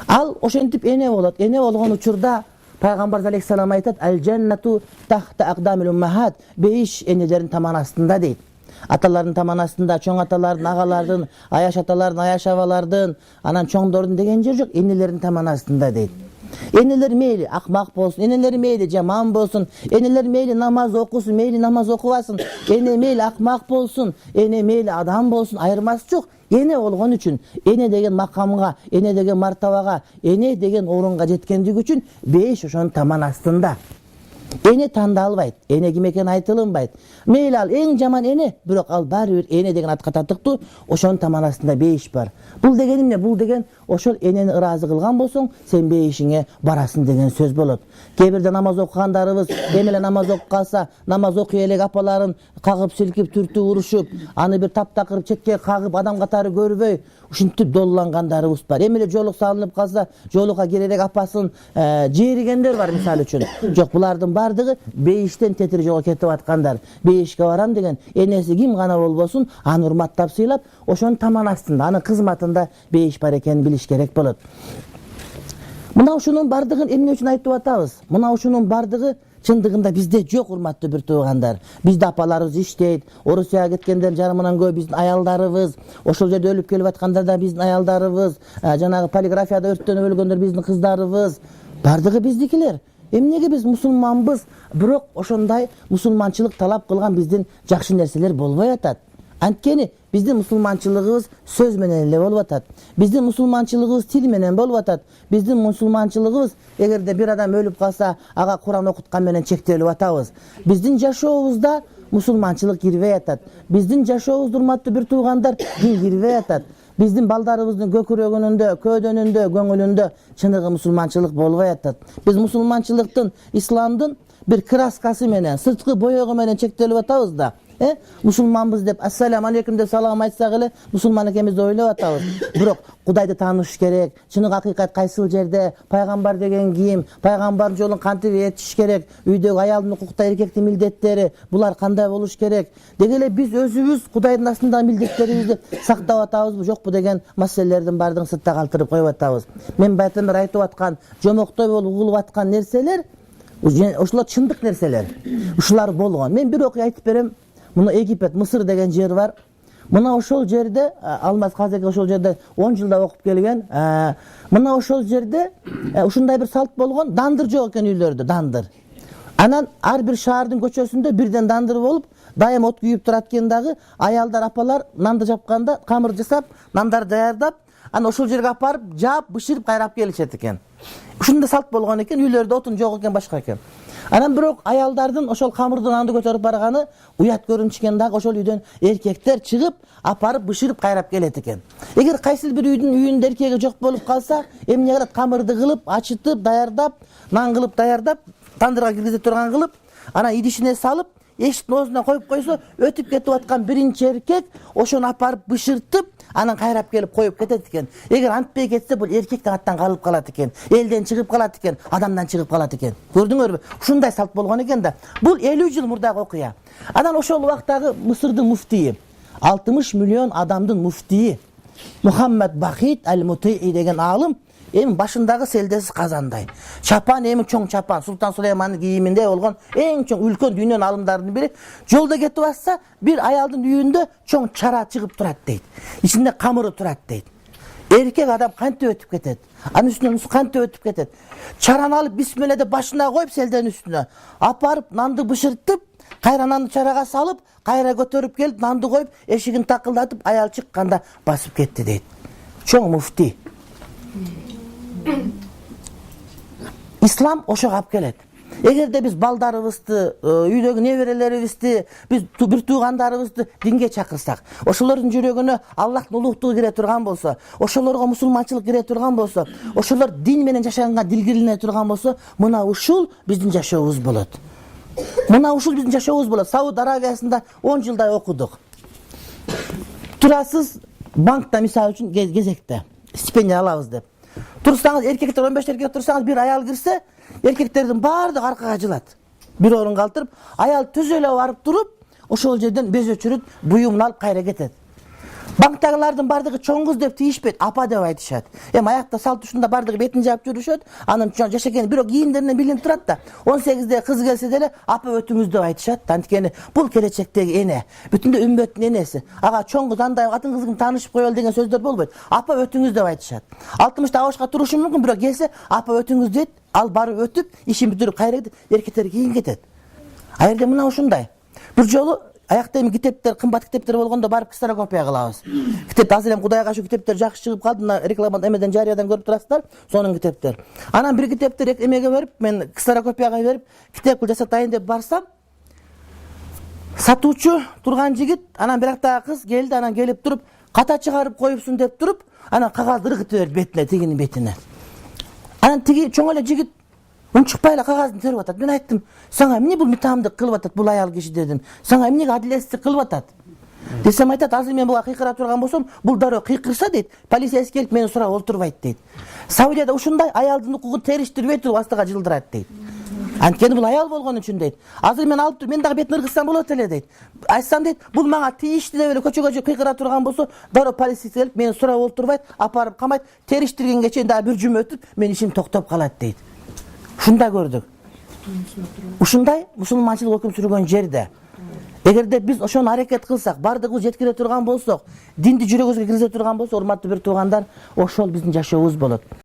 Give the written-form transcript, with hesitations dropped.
Al oşentip ene bolat. Ene bolgon учурда Пайгамбар алейхиссалам айтат: "Ал джаннату тахта aqdamil ummahat." Beş enelerin taman astında deyit. Ataların taman astında, çoң ataların, ağalardın, ayaş ataların, ayaş avalardın, anan çoңдордун деген жер жок, enelerin taman astında deyit. Eneler meyli akmak bolsun, eneler meyli jaman bolsun, eneler meyli namaz okusun, meyli namaz okubasın, ene meyli akmak bolsun, ene meyli adam bolsun, ayırması çok. Ene olgon üçün, ene деген makamga, ene деген martabaga, ene деген orunga жеткендigi үчүн беш ошонун таман астында. Ene tandalbayt, ene kim eken айтылынбайт. Мейли ал эң жаман эне, бирок ал баары бир эне деген атка татыктуу, ошонун таман астында беш бар. Бул деген эмне? Бул деген ошол энени ыраазы кылган болсоң, сен бешиңе барасың деген сөз болот. Кээ бирде намаз окугандарыбыз, эмеле намаз окуп калса, намаз окуй элек апаларын кагып силкип, түртүп урушуп, аны бир таптакыр четке кагып, адам катары көрбөй, ушинтип доллангандарыбыз бар. Эмеле жолук салынып калса, жолукка киререк апасын жээригендер бар мисалы үчүн. Жок, булардын бардыгы бейиштен тетир жолго кетип аткандар. Бейишке барам деген энеси ким гана болбосун, аны урматтап сыйлап, ошонун таман астында, анын кызматында бейиш бар экенин билиш керек болот. Мына ушунун бардыгын эмне үчүн айтып атабыз? Мына ушунун бардыгы чындыгында бизде жок, урматтуу бир туугандар. Бизде апаларыбыз иштейт, Орусияга кеткендер жарымынан көп биздин аялдарыбыз, ошол жерде өлүп келип аткандар да биздин аялдарыбыз, жанагы полиграфияда өрттөнүп өлгөндөр биздин кыздарыбыз, бардыгы биздикилер. Эмнеге биз мусулманбыз, бирок ошондой мусулманчылык талап кылган биздин жакшы нерселер болбой атат. Анткени биздин мусулманчылыгыбыз сөз менен эле болуп атат. Биздин мусулманчылыгыбыз тил менен болуп атат. Биздин мусулманчылыгыбыз эгерде бир адам өлүп калса, ага Куран окуткан менен чектелип атабыз. Биздин жашообузда мусулманчылык кирбей атат. Биздин жашообузда урматтуу бир туугандар дин кирбей атат. Биздин балдарыбыздын көкүрөгүнүндө, көөдөнүндө, көңүлүндө чыныгы мусулманчылык болбой атат. Биз мусулманчылыктын, исламдын бир краскасы менен, сырткы боёгу менен чектелип атабыз да. Мусулманбыз деп ассаламу алейкум деп салам айтсак эле мусулман экенбизди ойлоп атабыз. Бирок Кудайды тааныш керек. Чыныгы акыйкат кайсыл жерде? Пайгамбар деген ким? Пайгамбардын жолун кантип этиш керек? Үйдөгү аялдын укуктары, эркектин милдеттери, булар кандай болуш керек? Деги эле биз өзүбүз Кудайдын астындагы милдеттерибизди сактап атабызбы, жокпу деген маселелердин баардыгын сыртта калтырып коюп атабыз. Мен байтын бир айтып аткан, жомоктой болуп угулуп аткан нерселер, ошолор чындык нерселер. Ушулар болгон. Мен бир окуя айтып берем. Мына Египет, Мысыр деген жер бар. Мына ошол жерде Алмаз Казаки ошол жерде 10 жылда окуп келген. Мына ошол жерде ушундай бир салт болгон, дандыр жок экен үйлөрдө, дандыр. Анан ар бир шаардын көчөсүндө бирден дандыр болуп, дайым от күйүп турат экен дагы. Аялдар, апалар нанды жапканда камыр жасап, нандарды даярдап, анан ошол жерге апарып, жаап, бышырып кайрап келишет экен. Ушундай салт болгон экен, үйлөрдө отун жок экен, башка экен. Анан бирок аялдардын ошол камырды нанды көтөрүп барганы уят көрүнчүкен дагы ошол үйдөн эркектер чыгып, апарып бышырып кайрап келет экен. Эгер кайсыл бир үйүндө эркеги жок болуп калса, эмне кылат? Камырды кылып, ачытып, даярдап, нан кылып даярдап, тандырга киргизе турган кылып, анан идишине салып, эшиктин оозуна коюп койсо, өтүп кетип аткан биринчи эркек ошону апарып бышыртып, анан кайрап келип коюп кетет экен. Эгер антпей кетсе, бул эркек аттан калып калат экен, элден чыгып калат экен, адамдан чыгып калат экен. Көрдүңөрбү? Ушундай салт болгон экен да. Бул 50 жыл мурдагы окуя. Анан ошол убактагы Мысырдын муфтийи, 60 миллион адамдын муфтийи Мухаммад Бахит аль-Мутии деген аалым эми башындагы селдеси казандай. Чапан эми чоң чапан, Султан Сулеймандын кийиминде болгон эң чоң үлкөн дүйнөнүн алымдарынын бири. Жолдо кетип атса, бир аялдын үйүндө чоң чара чыгып турат дейт. Ичинде камыры турат дейт. Эркек адам кантип өтүп кетет? Анын үстүнөн кантип өтүп кетет? Чараны алып бисмилла деп башына коюп селденин үстүнө, апарып нанды бышыртып, кайра нанды чарага салып, кайра көтөрүп келип нанды коюп, эшигин такылдатып, аял чыкканда басып кетти дейт. Чоң муфти. Ислам ошого алып келет. Эгерде биз балдарыбызды, үйдөгү неберелерибизди, биз бир туугандарыбызды динге чакырсак, ошолордун жүрөгүнө Аллахтын улуктугу кире турган болсо, ошолорго мусулманчылык кире турган болсо, ошолор дин менен жашаганга дилгирилене турган болсо, мына ушул биздин жашообуз болот. Мына ушул биздин жашообуз болот. Сауд Арабиясында 10 жылдай окудук. Турасыз банкта мисалы үчүн кезекте стипендия алабыз деп. Турсаңыз, эркектер 15 эркек турсаңыз, бир аял кирсе, эркектердин баардыгы аркага жылат. Бир орун калтырып, аял түз эле барып туруп, ошол жерден без өчүрүп, буюмун алып кайра кетет. Banktagылардын бардыгы чоң кыз деп тийишпейт, апа деп айтышат. Эми аякта салт ушунда бардыгы бетин жаап жүрүшөт. Анын жашаган бирок кийимдеринен билинип турат да. 18-де кыз келсе деле апа өтүңүз деп айтышат. Анткени бул келечектеги эне, бүтүндө үммөттүн энеси. Ага чоң кыз андай атын кызым таанышып коелу деген сөздөр болбойт. Апа өтүңүз деп айтышат. 60та абашка турушу мүмкүн, бирок келсе апа өтүңүз дейт. Ал барып өтүп, ишин бүтүрүп кайра кетет, эркектер кийин кетет. А жерде мына ушундай. Бир жолу аякта эми китептер, кымбат китептер болгондо барып ксерокопия кылабыз. Китеп азыр эми Кудайга шу китептер жакшы чыгып калды. Мына рекламадан эмеден жарыядан көрүп турасыздар, сонун китептер. Анан бир китептер эмеге берип, мен ксерокопияга берип, китеп жасатайын деп барсам, сатуучу турган жигит, анан бирактагы кыз келди, анан келип туруп, ката чыгарып коюпсуң деп туруп, анан кагазды ыргытып берди бетине, тигинин бетине. Анан тиги чоң эле жигит унчукпай эле кагаздын терип атат. Мен айттым, сага эмне бул митамдык кылып атат бул аял киши дедим. Сага эмнеге адилетсиздик кылып атат? Десем айтат, азыр мен буга кыйкыра турган болсом, бул дароо кыйкырса дейт, полиция келип мени сурап олтурбайт дейт. Саудияда ушундай аялдын укугун териштирбей туруп астыга жылдырат дейт. Анткени бул аял болгон үчүн дейт. Азыр мен алып туруп, мен дагы бетин ыргытсам болот эле дейт. Айтсам дейт, бул мага тийишти деп эле көчөгө кыйкыра турган болсо, дароо полиция келип мени сурап олтурбайт, апарып камайт, териштиргенге чейин дагы бир жума өтүп, мен ишим токтоп калат дейт. Ушундай көрдүк. Ушундай мусулманчылык өкүм сүргөн жерде. Эгерде биз ошону аракет кылсак, бардыгыбыз жеткире турган болсок, динди жүрөгүбүзгө киргизе турган болсо, урматтуу бир туугандар, ошол биздин жашообуз болот.